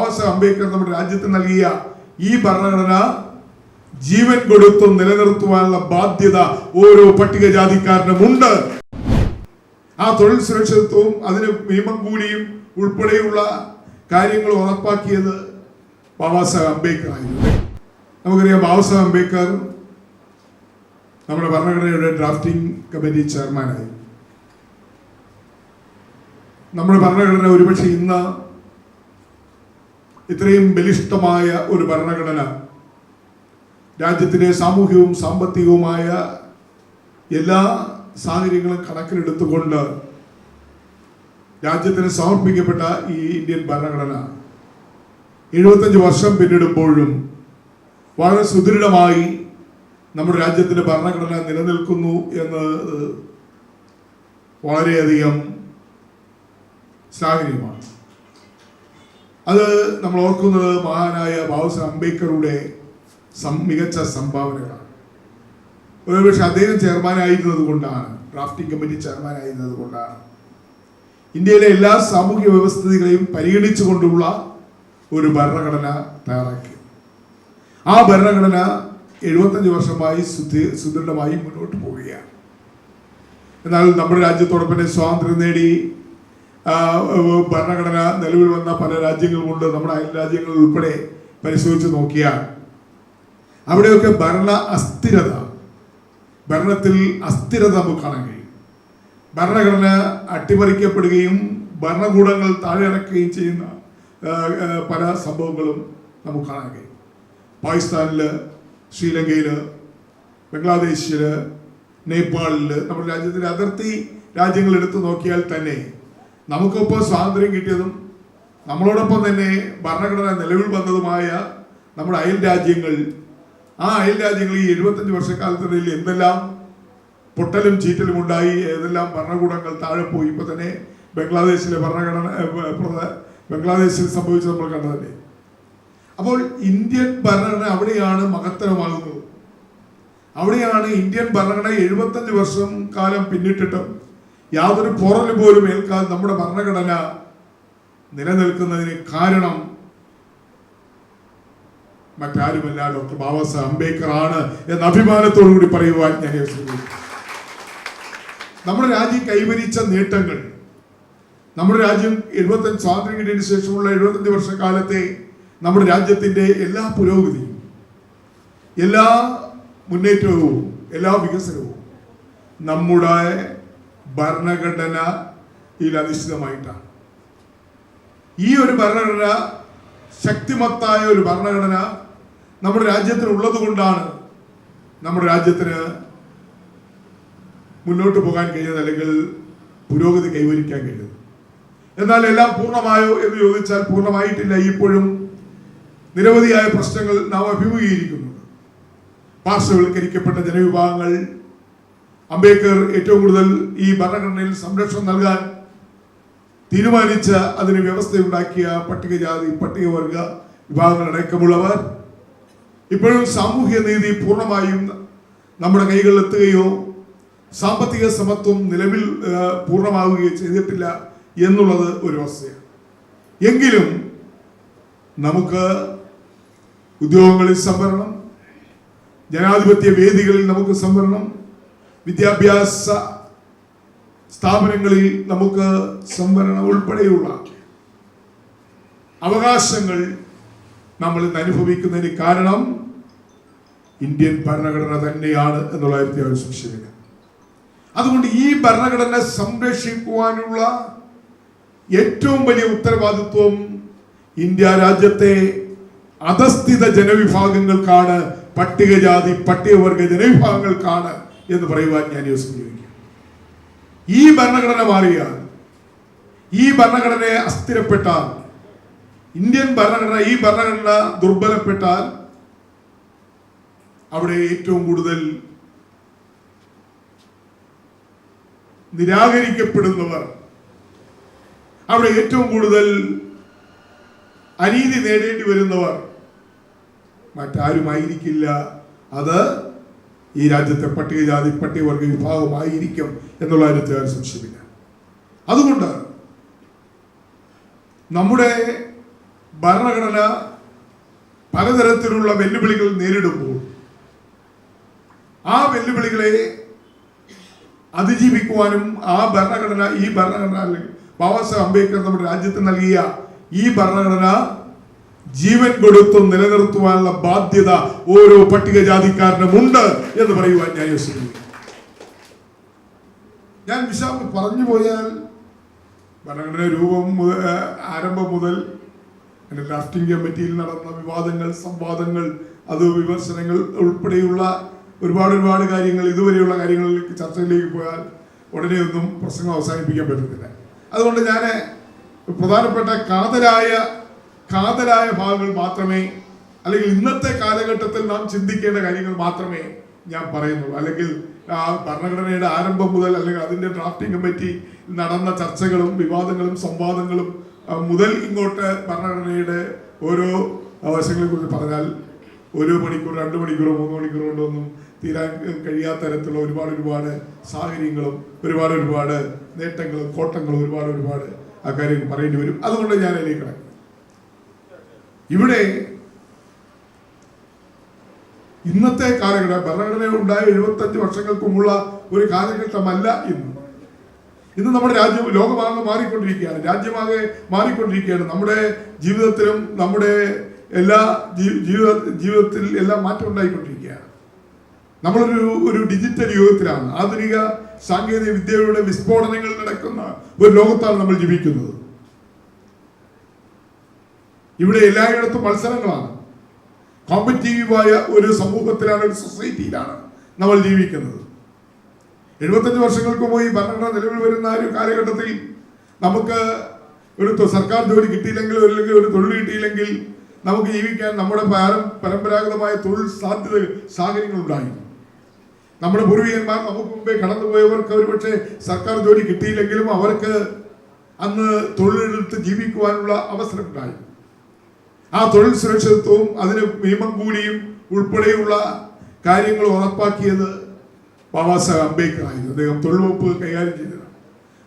ബാബാസാഹേബ് അംബേദ്കർ നമ്മുടെ രാജ്യത്തിന് നൽകിയ ഈ ഭരണഘടന ജീവൻ കൊടുത്തും നിലനിർത്തുവാനുള്ള ബാധ്യത ഓരോ പട്ടികജാതിക്കാരനും ഉണ്ട്. ആ തൊഴിൽ സുരക്ഷിതത്വവും അതിന് മിനിമം കൂലിയും ഉൾപ്പെടെയുള്ള കാര്യങ്ങൾ ഉറപ്പാക്കിയത് ബാബാസാഹേബ് അംബേദ്കർ ആയിരുന്നു. നമുക്കറിയാം, ബാബാസാഹേബ് അംബേദ്കർ നമ്മുടെ ഭരണഘടനയുടെ ഡ്രാഫ്റ്റിംഗ് കമ്മിറ്റി ചെയർമാനായി. നമ്മുടെ ഭരണഘടന ഒരുപക്ഷെ ഇന്ന് ഇത്രയും ബലിഷ്ഠമായ ഒരു ഭരണഘടന രാജ്യത്തിൻ്റെ സാമൂഹികവും സാമ്പത്തികവുമായ എല്ലാ സാഹചര്യങ്ങളും കണക്കിലെടുത്തുകൊണ്ട് രാജ്യത്തിന് സമർപ്പിക്കപ്പെട്ട ഈ ഇന്ത്യൻ ഭരണഘടന 75 വർഷം പിന്നിടുമ്പോഴും വളരെ സുദൃഢമായി നമ്മുടെ രാജ്യത്തിൻ്റെ ഭരണഘടന നിലനിൽക്കുന്നു എന്നത് വളരെയധികം ശ്ലാഘനീയമാണ്. അത് നമ്മൾ ഓർക്കുന്നത് മഹാനായ ബാബാസാഹേബ് അംബേദ്കറുടെ മികച്ച സംഭാവനകളാണ്. ഒരുപക്ഷെ അദ്ദേഹം ചെയർമാനായിരുന്നത് കൊണ്ടാണ്, ഡ്രാഫ്റ്റിംഗ് കമ്മിറ്റി ചെയർമാനായിരുന്നത് കൊണ്ടാണ് ഇന്ത്യയിലെ എല്ലാ സാമൂഹ്യ വ്യവസ്ഥിതികളെയും പരിഗണിച്ചുകൊണ്ടുള്ള ഒരു ഭരണഘടന തയ്യാറാക്കി. ആ ഭരണഘടന 75 വർഷമായി സുദൃഢമായി മുന്നോട്ട് പോവുകയാണ്. എന്നാൽ നമ്മുടെ രാജ്യത്തോടൊപ്പം സ്വാതന്ത്ര്യം നേടി ഭരണഘടന നിലവിൽ വന്ന പല രാജ്യങ്ങളുമുണ്ട്. നമ്മുടെ അയൽ രാജ്യങ്ങൾ ഉൾപ്പെടെ പരിശോധിച്ച് നോക്കിയാൽ അവിടെയൊക്കെ ഭരണത്തിൽ അസ്ഥിരത നമുക്ക് കാണാൻ കഴിയും. ഭരണഘടന അട്ടിമറിക്കപ്പെടുകയും ഭരണകൂടങ്ങൾ താഴെ ഇറക്കുകയും ചെയ്യുന്ന പല സംഭവങ്ങളും നമുക്ക് കാണാൻ കഴിയും. പാകിസ്ഥാനില്, ശ്രീലങ്കയില്, ബംഗ്ലാദേശില്, നേപ്പാളില്, നമ്മുടെ രാജ്യത്തിൻ്റെ അതിർത്തി രാജ്യങ്ങൾ എടുത്തു നോക്കിയാൽ തന്നെ നമുക്കിപ്പോൾ സ്വാതന്ത്ര്യം കിട്ടിയതും നമ്മളോടൊപ്പം തന്നെ ഭരണഘടന നിലവിൽ വന്നതുമായ നമ്മുടെ അയൽ രാജ്യങ്ങൾ, ആ അയൽ രാജ്യങ്ങൾ ഈ 75 വർഷക്കാലത്തിനിടയിൽ എന്തെല്ലാം പൊട്ടലും ചീറ്റലും ഉണ്ടായി, ഏതെല്ലാം ഭരണകൂടങ്ങൾ താഴെ പോയി. ഇപ്പോൾ തന്നെ ബംഗ്ലാദേശിൽ സംഭവിച്ചത് നമ്മൾ കണ്ടതല്ലേ. അപ്പോൾ ഇന്ത്യൻ ഭരണഘടന അവിടെയാണ് മഹത്തരമാകുന്നത്. അവിടെയാണ് ഇന്ത്യൻ ഭരണഘടന 75 വർഷം കാലം പിന്നിട്ടിട്ടും യാതൊരു പോറൽ പോലും ഏൽക്കാതെ നമ്മുടെ ഭരണഘടന നിലനിൽക്കുന്നതിന് കാരണം മറ്റാരുമല്ല, ഡോക്ടർ ബാബാസാഹേബ് അംബേദ്കർ ആണ് എന്ന അഭിമാനത്തോടു കൂടി പറയുവാൻ ഞാൻ ശ്രമിക്കുന്നു. നമ്മുടെ രാജ്യം കൈവരിച്ച നേട്ടങ്ങൾ, നമ്മുടെ രാജ്യം സ്വാതന്ത്ര്യം കിട്ടിയതിനു ശേഷമുള്ള 75 വർഷക്കാലത്തെ നമ്മുടെ രാജ്യത്തിൻ്റെ എല്ലാ പുരോഗതിയും, എല്ലാ മുന്നേറ്റവും, എല്ലാ വികസനവും നമ്മുടെ ഭരണഘടനയിൽ അധിഷ്ഠിതമായിട്ടാണ്. ഈ ഒരു ഭരണഘടന, ശക്തിമത്തായ ഒരു ഭരണഘടന നമ്മുടെ രാജ്യത്തിന് ഉള്ളത് കൊണ്ടാണ് നമ്മുടെ രാജ്യത്തിന് മുന്നോട്ട് പോകാൻ കഴിയുന്നത്, അല്ലെങ്കിൽ പുരോഗതി കൈവരിക്കാൻ കഴിയുന്നത്. എന്നാൽ എല്ലാം പൂർണ്ണമായോ എന്ന് ചോദിച്ചാൽ പൂർണ്ണമായിട്ടില്ല. ഇപ്പോഴും നിരവധിയായ പ്രശ്നങ്ങൾ നാം അഭിമുഖീകരിക്കുന്നുണ്ട്. പാർശ്വവൽക്കരിക്കപ്പെട്ട ജനവിഭാഗങ്ങൾ, അംബേദ്കർ ഏറ്റവും കൂടുതൽ ഈ ഭരണഘടനയിൽ സംരക്ഷണം നൽകാൻ തീരുമാനിച്ച, അതിന് വ്യവസ്ഥയുണ്ടാക്കിയ പട്ടികജാതി പട്ടികവർഗ വിഭാഗങ്ങളടക്കമുള്ളവർ ഇപ്പോഴും സാമൂഹ്യ നീതി പൂർണ്ണമായും നമ്മുടെ കൈകളിൽ എത്തുകയോ സാമ്പത്തിക സമത്വം നിലവിൽ പൂർണ്ണമാവുകയോ ചെയ്തിട്ടില്ല എന്നുള്ളത് ഒരു വസ്തുതയാണ്. എങ്കിലും നമുക്ക് ഉദ്യോഗങ്ങളിൽ സംവരണം, ജനാധിപത്യ വേദികളിൽ നമുക്ക് സംവരണം, വിദ്യാഭ്യാസ സ്ഥാപനങ്ങളിൽ നമുക്ക് സംവരണം ഉൾപ്പെടെയുള്ള അവകാശങ്ങൾ നമ്മൾ ഇന്ന് അനുഭവിക്കുന്നതിന് കാരണം ഇന്ത്യൻ ഭരണഘടന തന്നെയാണ് എന്നുള്ള കാര്യത്തിൽ ഒരു സംശയമില്ല. അതുകൊണ്ട് ഈ ഭരണഘടന സംരക്ഷിക്കുവാനുള്ള ഏറ്റവും വലിയ ഉത്തരവാദിത്വം ഇന്ത്യ രാജ്യത്തെ അധസ്ഥിത ജനവിഭാഗങ്ങൾക്കാണ്, പട്ടികജാതി പട്ടികവർഗ ജനവിഭാഗങ്ങൾക്കാണ് എന്ന് പറയുവാൻ ഞാൻ യോജിക്കുന്നു. ഈ ഭരണഘടന മാറിയാൽ, ഈ ഭരണഘടനയെ അസ്ഥിരപ്പെട്ടാൽ, ഇന്ത്യൻ ഭരണഘടന, ഈ ഭരണഘടന ദുർബലപ്പെട്ടാൽ അവിടെ ഏറ്റവും കൂടുതൽ നിരാകരിക്കപ്പെടുന്നവർ, അവിടെ ഏറ്റവും കൂടുതൽ അനീതി നേടേണ്ടി വരുന്നവർ മറ്റാരുമായിരിക്കില്ല, അത് ഈ രാജ്യത്തെ പട്ടികജാതി പട്ടികവർഗ വിഭാഗമായിരിക്കും എന്നുള്ള കാര്യത്തിൽ സംശയമില്ല. അതുകൊണ്ട് നമ്മുടെ ഭരണഘടന പലതരത്തിലുള്ള വെല്ലുവിളികൾ നേരിടുമ്പോൾ ആ വെല്ലുവിളികളെ അതിജീവിക്കുവാനും ഈ ഭരണഘടന ബാബാ സാഹേബ് അംബേദ്കർ നമ്മുടെ രാജ്യത്തിന് നൽകിയ ഈ ഭരണഘടന ജീവൻ കൊടുത്തും നിലനിർത്തുവാനുള്ള ബാധ്യത ഓരോ പട്ടികജാതിക്കാരനും ഉണ്ട് എന്ന് പറയുവാൻ ഞാൻ യോജിക്കുന്നു. ഞാൻ പറഞ്ഞു പോയാൽ ഭരണഘടന ആരംഭം മുതൽ ഡ്രാഫ്റ്റിംഗ് കമ്മിറ്റിയിൽ നടന്ന വിവാദങ്ങൾ, സംവാദങ്ങൾ, വിമർശനങ്ങൾ ഉൾപ്പെടെയുള്ള ഒരുപാട് കാര്യങ്ങൾ, ഇതുവരെയുള്ള കാര്യങ്ങളിലേക്ക് ചർച്ചയിലേക്ക് പോയാൽ ഉടനെ ഒന്നും പ്രസംഗം അവസാനിപ്പിക്കാൻ പറ്റത്തില്ല. അതുകൊണ്ട് ഞാൻ പ്രധാനപ്പെട്ട കാതലായ ഭാഗങ്ങൾ മാത്രമേ, അല്ലെങ്കിൽ ഇന്നത്തെ കാലഘട്ടത്തിൽ നാം ചിന്തിക്കേണ്ട കാര്യങ്ങൾ മാത്രമേ ഞാൻ പറയുന്നുള്ളൂ. അല്ലെങ്കിൽ ഭരണഘടനയുടെ ആരംഭം മുതൽ, അല്ലെങ്കിൽ അതിൻ്റെ ഡ്രാഫ്റ്റിംഗ് കമ്മിറ്റി നടന്ന ചർച്ചകളും വിവാദങ്ങളും സംവാദങ്ങളും മുതൽ ഇങ്ങോട്ട് ഭരണഘടനയുടെ ഓരോ വശങ്ങളെ കുറിച്ച് പറഞ്ഞാൽ 1 മണിക്കൂർ, 2 മണിക്കൂറോ 3 മണിക്കൂറോ കൊണ്ടൊന്നും തീരാൻ കഴിയാത്ത തരത്തിലുള്ള ഒരുപാട് സാഹചര്യങ്ങളും ഒരുപാട് നേട്ടങ്ങളും കോട്ടങ്ങളും ഒരുപാട് ആ കാര്യം പറയേണ്ടി വരും. അതുകൊണ്ട് ഞാൻ അതിലേക്ക് കിടക്കും. ഇവിടെ ഇന്നത്തെ കാലഘട്ടം ഭരണഘടന ഉണ്ടായ 75 വർഷങ്ങൾക്ക് മുമ്പുള്ള ഒരു കാലഘട്ടമല്ല ഇന്ന് നമ്മുടെ ലോകമാകെ മാറിക്കൊണ്ടിരിക്കുകയാണ്, രാജ്യമാകെ മാറിക്കൊണ്ടിരിക്കുകയാണ്. നമ്മുടെ ജീവിതത്തിലും നമ്മുടെ എല്ലാ ജീവിതത്തിൽ എല്ലാം മാറ്റം ഉണ്ടായിക്കൊണ്ടിരിക്കുകയാണ്. നമ്മളൊരു ഡിജിറ്റൽ യുഗത്തിലാണ്, ആധുനിക സാങ്കേതിക വിദ്യയുടെ വിസ്ഫോടനങ്ങൾ നടക്കുന്ന ഒരു ലോകത്താണ് നമ്മൾ ജീവിക്കുന്നത്. ഇവിടെ എല്ലായിടത്തും മത്സരങ്ങളാണ്. കോമ്പറ്റീവായ ഒരു സമൂഹത്തിലാണ്, ഒരു സൊസൈറ്റിയിലാണ് നമ്മൾ ജീവിക്കുന്നത്. 75 വർഷങ്ങൾക്ക് മുമ്പ് ഈ ഭരണഘടന നിലവിൽ വരുന്ന ഒരു കാലഘട്ടത്തിൽ നമുക്ക് ഒരു സർക്കാർ ജോലി കിട്ടിയില്ലെങ്കിൽ, അല്ലെങ്കിൽ ഒരു തൊഴിൽ കിട്ടിയില്ലെങ്കിൽ നമുക്ക് ജീവിക്കാൻ നമ്മുടെ പരമ്പരാഗതമായ തൊഴിൽ സാഹചര്യങ്ങൾ ഉണ്ടായിരുന്നു. നമ്മുടെ പൂർവികന്മാർ നമുക്ക് മുമ്പേ കടന്നുപോയവർക്ക് ഒരുപക്ഷെ സർക്കാർ ജോലി കിട്ടിയില്ലെങ്കിലും അവർക്ക് അന്ന് തൊഴിലെടുത്ത് ജീവിക്കുവാനുള്ള അവസരം ഉണ്ടായി. ആ തൊഴിൽ സുരക്ഷിതത്വവും അതിന് മിനിമം കൂലിയും ഉൾപ്പെടെയുള്ള കാര്യങ്ങൾ ഉറപ്പാക്കിയത് ബാബാ സാഹേബ് അംബേദ്കർ ആയിരുന്നു. അദ്ദേഹം തൊഴിൽ വകുപ്പ് കൈകാര്യം ചെയ്തതാണ്.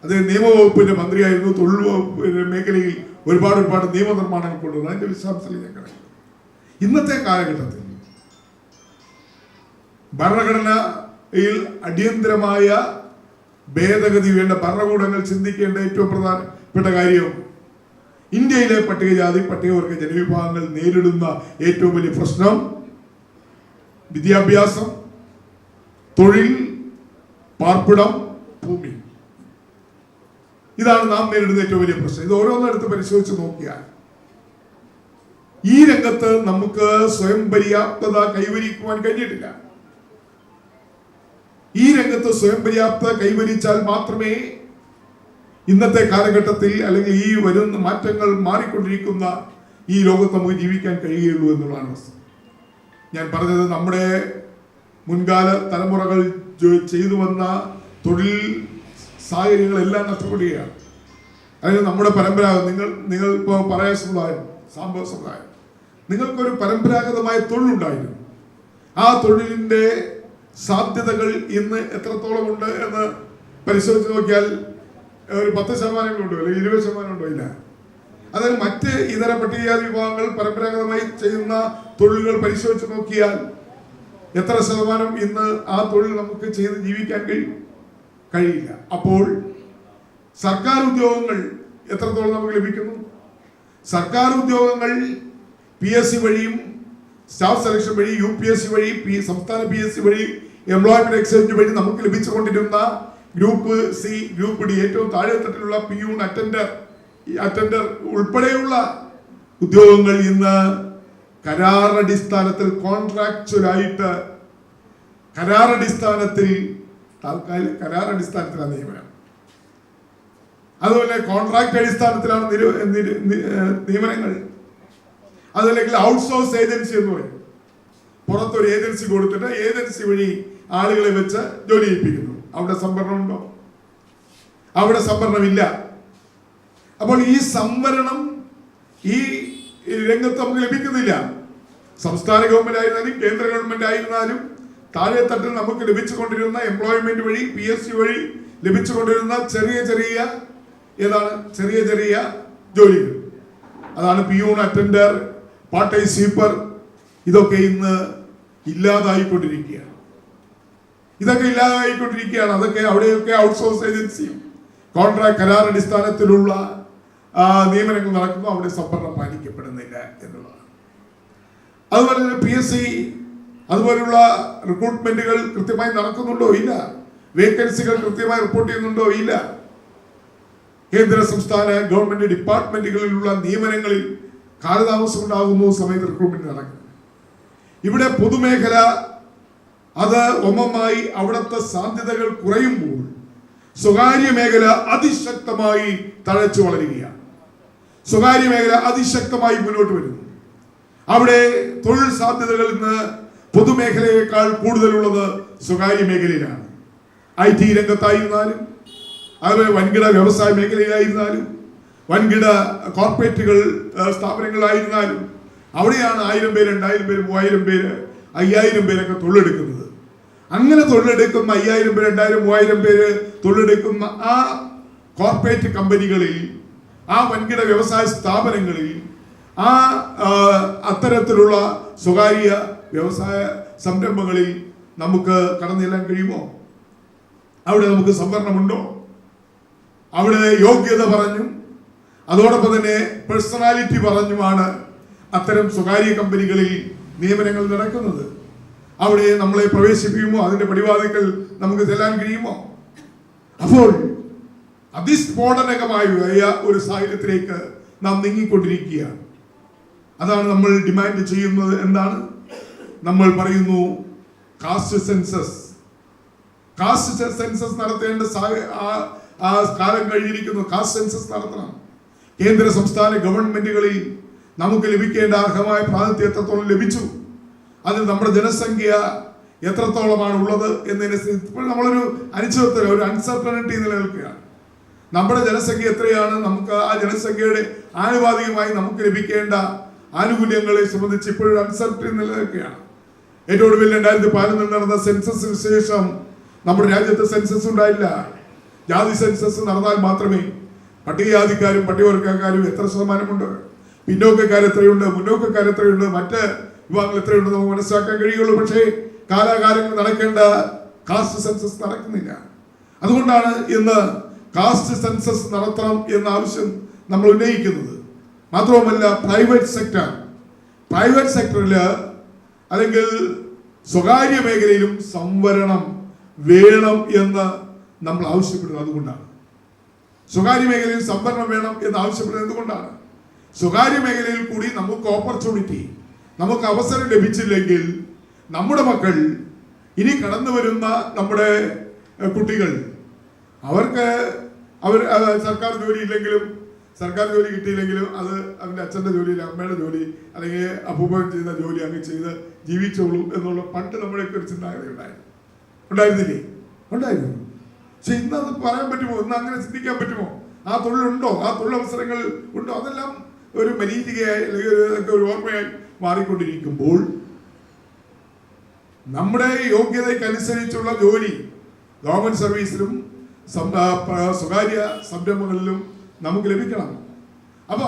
അദ്ദേഹം നിയമവകുപ്പിന്റെ മന്ത്രിയായിരുന്നു. തൊഴിൽ വകുപ്പ് മേഖലയിൽ ഒരുപാട് നിയമനിർമ്മാണങ്ങൾ കൊണ്ടുവന്നു. അതിന്റെ വിശദാംശങ്ങൾ ഞാൻ കിടക്കും. ഇന്നത്തെ കാലഘട്ടത്തിൽ ഭരണഘടനയിൽ അടിയന്തരമായ ഭേദഗതി വേണ്ട, ഭരണകൂടങ്ങൾ ചിന്തിക്കേണ്ട ഏറ്റവും പ്രധാനപ്പെട്ട കാര്യം ഇന്ത്യയിലെ പട്ടികജാതി പട്ടികവർഗ ജനവിഭാഗങ്ങൾ നേരിടുന്ന ഏറ്റവും വലിയ പ്രശ്നം വിദ്യാഭ്യാസം, തൊഴിൽ, പാർപ്പിടം, ഭൂമി. ഇതാണ് നാം നേരിടുന്ന ഏറ്റവും വലിയ പ്രശ്നം. ഇത് ഓരോന്നെടുത്ത് പരിശോധിച്ച് നോക്കിയാൽ ഈ രംഗത്ത് നമുക്ക് സ്വയം പര്യാപ്തത കൈവരിക്കുവാൻ കഴിഞ്ഞിട്ടില്ല. ഈ രംഗത്ത് സ്വയം പര്യാപ്തത കൈവരിച്ചാൽ മാത്രമേ ഇന്നത്തെ കാലഘട്ടത്തിൽ, അല്ലെങ്കിൽ ഈ വരുന്ന മാറ്റങ്ങൾ മാറിക്കൊണ്ടിരിക്കുന്ന ഈ ലോകത്ത് നമുക്ക് ജീവിക്കാൻ കഴിയുകയുള്ളൂ എന്നുള്ളതാണ് വസ്തുത. ഞാൻ പറഞ്ഞത് നമ്മുടെ മുൻകാല തലമുറകൾ ചെയ്തു വന്ന തൊഴിൽ സാഹചര്യങ്ങളെല്ലാം നഷ്ടപ്പെടുകയാണ്. അതായത് നമ്മുടെ നിങ്ങൾ ഇപ്പോൾ പറയാ സമുദായം, സാമ്പത്തിക സമുദായം, നിങ്ങൾക്കൊരു പരമ്പരാഗതമായ തൊഴിലുണ്ടായിരുന്നു. ആ തൊഴിലിന്റെ സാധ്യതകൾ ഇന്ന് എത്രത്തോളം ഉണ്ട് എന്ന് പരിശോധിച്ച് നോക്കിയാൽ ഒരു 10% ഉണ്ടോ, അല്ലെങ്കിൽ 20% ഉണ്ടോ? ഇല്ല. അതായത് മറ്റ് ഇതര പട്ടികജാതി വിഭാഗങ്ങൾ പരമ്പരാഗതമായി ചെയ്യുന്ന തൊഴിലുകൾ പരിശോധിച്ച് നോക്കിയാൽ എത്ര ശതമാനം ഇന്ന് ആ തൊഴിൽ നമുക്ക് ചെയ്ത് ജീവിക്കാൻ കഴിയില്ല. അപ്പോൾ സർക്കാർ ഉദ്യോഗങ്ങൾ എത്രത്തോളം നമുക്ക് ലഭിക്കുന്നു? സർക്കാർ ഉദ്യോഗങ്ങൾ PSC വഴിയും സ്റ്റാഫ് സെലക്ഷൻ വഴി, UPSC വഴി, സംസ്ഥാന PSC വഴി, എംപ്ലോയ്മെന്റ് എക്സ്ചേഞ്ച് വഴി നമുക്ക് ലഭിച്ചുകൊണ്ടിരുന്ന ഗ്രൂപ്പ് C, ഗ്രൂപ്പ് D, ഏറ്റവും താഴെത്തട്ടിലുള്ള പിയൂൺ, അറ്റൻഡർ ഉൾപ്പെടെയുള്ള ഉദ്യോഗങ്ങൾ ഇന്ന് കരാറടിസ്ഥാനത്തിൽ, കോൺട്രാക്ച്വലായിട്ട് കരാറടിസ്ഥാനത്തിലാണ് നിയമനം. അതുപോലെ കോൺട്രാക്ട് അടിസ്ഥാനത്തിലാണ് നിയമനങ്ങൾ. അതല്ലെങ്കിൽ ഔട്ട്സോഴ്സ് ഏജൻസി എന്ന് പറയും. പുറത്തൊരു ഏജൻസി കൊടുത്തിട്ട് ഏജൻസി വഴി ആളുകളെ വെച്ച് ജോലി ചെയ്യിപ്പിക്കുന്നു. അവിടെ സംവരണമുണ്ടോ? അവിടെ സംവരണമില്ല. അപ്പോൾ ഈ സംവരണം ഈ രംഗത്ത് നമുക്ക് ലഭിക്കുന്നില്ല. സംസ്ഥാന ഗവൺമെന്റ് ആയിരുന്നാലും കേന്ദ്ര ഗവൺമെന്റ് ആയിരുന്നാലും താഴെത്തട്ടിൽ നമുക്ക് ലഭിച്ചുകൊണ്ടിരുന്ന എംപ്ലോയ്മെന്റ് വഴി, PSC വഴി ലഭിച്ചുകൊണ്ടിരുന്ന ചെറിയ ചെറിയ ജോലികൾ, അതാണ് peon, attender, part time sweeper. ഇതൊക്കെ ഇന്ന് ഇല്ലാതായിക്കൊണ്ടിരിക്കുകയാണ്. അതൊക്കെ അവിടെയൊക്കെ ഔട്ട്സോഴ്സ് ഏജൻസിയും കോൺട്രാക്ട് കരാർ അടിസ്ഥാനത്തിലുള്ള നിയമനങ്ങൾ നടക്കുന്നു. അവിടെ സംവരണം പാലിക്കപ്പെടുന്നില്ല എന്നുള്ളതാണ്. അതുപോലെ തന്നെ PSC അതുപോലുള്ള റിക്രൂട്ട്മെന്റുകൾ കൃത്യമായി നടക്കുന്നുണ്ടോ? ഇല്ല. വേക്കൻസികൾ കൃത്യമായി റിപ്പോർട്ട് ചെയ്യുന്നുണ്ടോ? ഇല്ല. കേന്ദ്ര സംസ്ഥാന ഗവൺമെന്റ് ഡിപ്പാർട്ട്മെന്റുകളിലുള്ള നിയമനങ്ങളിൽ കാലതാമസം ഉണ്ടാകുന്നു, സമയത്ത് റിക്രൂട്ട്മെന്റ് നടക്കുന്നു. ഇവിടെ പൊതുമേഖല അത് ഒന്നൊന്നായി അവിടുത്തെ സാധ്യതകൾ കുറയുമ്പോൾ സ്വകാര്യ മേഖല അതിശക്തമായി തഴച്ചു വളരുകയാണ്. സ്വകാര്യ മേഖല അതിശക്തമായി മുന്നോട്ട് വരുന്നു. അവിടെ തൊഴിൽ സാധ്യതകൾ ഇന്ന് പൊതുമേഖലയേക്കാൾ കൂടുതലുള്ളത് സ്വകാര്യ മേഖലയിലാണ്. IT രംഗത്തായിരുന്നാലും, അതുപോലെ വൻകിട വ്യവസായ മേഖലയിലായിരുന്നാലും, വൻകിട കോർപ്പറേറ്റുകൾ സ്ഥാപനങ്ങളായിരുന്നാലും അവിടെയാണ് 1000 പേര്, 2000 പേര്, 3000 പേര്, 5000 പേരൊക്കെ തൊഴിലെടുക്കുന്നത്. അങ്ങനെ തൊഴിലെടുക്കുന്ന 5000 പേര്, 2000, 3000 പേര് തൊഴിലെടുക്കുന്ന ആ കോർപ്പറേറ്റ് കമ്പനികളിൽ, ആ വൻകിട വ്യവസായ സ്ഥാപനങ്ങളിൽ, ആ അത്തരത്തിലുള്ള സ്വകാര്യ വ്യവസായ സംരംഭങ്ങളിൽ നമുക്ക് കടന്നു ചെല്ലാൻ കഴിയുമോ? അവിടെ നമുക്ക് സംവരണമുണ്ടോ? അവിടെ യോഗ്യത പറഞ്ഞും അതോടൊപ്പം തന്നെ പേഴ്സണാലിറ്റി പറഞ്ഞുമാണ് അത്തരം സ്വകാര്യ കമ്പനികളിൽ നിയമനങ്ങൾ നടക്കുന്നത്. അവിടെ നമ്മളെ പ്രവേശിപ്പിക്കുമോ? അതിന്റെ പടിവാതിക്കൽ നമുക്ക് ചെല്ലാൻ കഴിയുമോ? അപ്പോൾ അതിസ്ഫോടനകമായ ഒരു സാഹചര്യത്തിലേക്ക് നാം നീങ്ങിക്കൊണ്ടിരിക്കുകയാണ്. അതാണ് നമ്മൾ ഡിമാൻഡ് ചെയ്യുന്നത്. എന്താണ് നമ്മൾ പറയുന്നു? കാസ്റ്റ് സെൻസസ് നടത്തേണ്ട ആ കാലം കഴിഞ്ഞിരിക്കുന്നു. കാസ്റ്റ് സെൻസസ് നടത്തണം. കേന്ദ്ര സംസ്ഥാന ഗവൺമെന്റുകളിൽ നമുക്ക് ലഭിക്കേണ്ട അർഹമായ പ്രാതിനിധ്യം എത്രത്തോളം ലഭിച്ചു, അതിൽ നമ്മുടെ ജനസംഖ്യ എത്രത്തോളമാണ് ഉള്ളത് എന്നതിനെ ഇപ്പോൾ നമ്മളൊരു അനിശ്ചിതത്വം, ഒരു അൺസർട്ടനിറ്റി നിലനിൽക്കുകയാണ്. നമ്മുടെ ജനസംഖ്യ എത്രയാണ്, നമുക്ക് ആ ജനസംഖ്യയുടെ ആനുപാതികമായി നമുക്ക് ലഭിക്കേണ്ട ആനുകൂല്യങ്ങളെ സംബന്ധിച്ച് ഇപ്പോഴൊരു അൺസർട്ടനിറ്റി നിലനിൽക്കുകയാണ്. ഏറ്റവും ഒടുവിൽ 2014 നടന്ന സെൻസസിന് ശേഷം നമ്മുടെ രാജ്യത്ത് സെൻസസ് ഉണ്ടായില്ല. ജാതി സെൻസസ് നടന്നാൽ മാത്രമേ പട്ടികജാതിക്കാരും പട്ടികവർഗക്കാരും എത്ര ശതമാനമുണ്ട്, പിന്നോക്കക്കാർ എത്രയുണ്ട്, മുന്നോക്കക്കാർ എത്രയുണ്ട്, മറ്റ് വിഭാഗങ്ങൾ എത്രയുണ്ട് നമുക്ക് മനസ്സിലാക്കാൻ കഴിയുള്ളൂ. പക്ഷേ കാലാകാലങ്ങൾ നടക്കേണ്ട കാസ്റ്റ് സെൻസസ് നടക്കുന്നില്ല. അതുകൊണ്ടാണ് ഇന്ന് കാസ്റ്റ് സെൻസസ് നടത്തണം എന്ന ആവശ്യം നമ്മൾ ഉന്നയിക്കുന്നത്. മാത്രവുമല്ല, പ്രൈവറ്റ് സെക്ടറിൽ അല്ലെങ്കിൽ സ്വകാര്യ മേഖലയിലും സംവരണം വേണം എന്ന് നമ്മൾ ആവശ്യപ്പെടുന്നത് അതുകൊണ്ടാണ്. സ്വകാര്യ മേഖലയിൽ സംവരണം വേണം എന്ന് ആവശ്യപ്പെടുന്നത് എന്തുകൊണ്ടാണ്? സ്വകാര്യ മേഖലയിൽ കൂടി നമുക്ക് ഓപ്പർച്യൂണിറ്റി, നമുക്ക് അവസരം ലഭിച്ചില്ലെങ്കിൽ നമ്മുടെ മക്കൾ, ഇനി കടന്നു വരുന്ന നമ്മുടെ കുട്ടികൾ, അവർ സർക്കാർ ജോലി ഇല്ലെങ്കിലും, സർക്കാർ ജോലി കിട്ടിയില്ലെങ്കിലും അത് അവൻ്റെ അച്ഛൻ്റെ ജോലി, അമ്മയുടെ ജോലി, അല്ലെങ്കിൽ അപ്പൂപ്പൻ ചെയ്യുന്ന ജോലി അങ്ങ് ചെയ്ത് ജീവിച്ചോളൂ എന്നുള്ള പണ്ട് നമ്മുടെയൊക്കെ ഒരു ചിന്താഗതി ഉണ്ടായിരുന്നില്ലേ? ഉണ്ടായിരുന്നു. പക്ഷെ ഇന്ന് അത് പറയാൻ പറ്റുമോ? ഇന്ന് അങ്ങനെ ചിന്തിക്കാൻ പറ്റുമോ? ആ തൊഴിലുണ്ടോ? ആ തൊഴിലവസരങ്ങൾ ഉണ്ടോ? അതെല്ലാം ഒരു മരീചികയായി അല്ലെങ്കിൽ ഒരു ഓർമ്മയായി മാറിക്കൊണ്ടിരിക്കുമ്പോൾ നമ്മുടെ യോഗ്യതയ്ക്കനുസരിച്ചുള്ള ജോലി ഗവൺമെന്റ് സർവീസിലും സ്വകാര്യ സംരംഭങ്ങളിലും നമുക്ക് ലഭിക്കണം. അപ്പൊ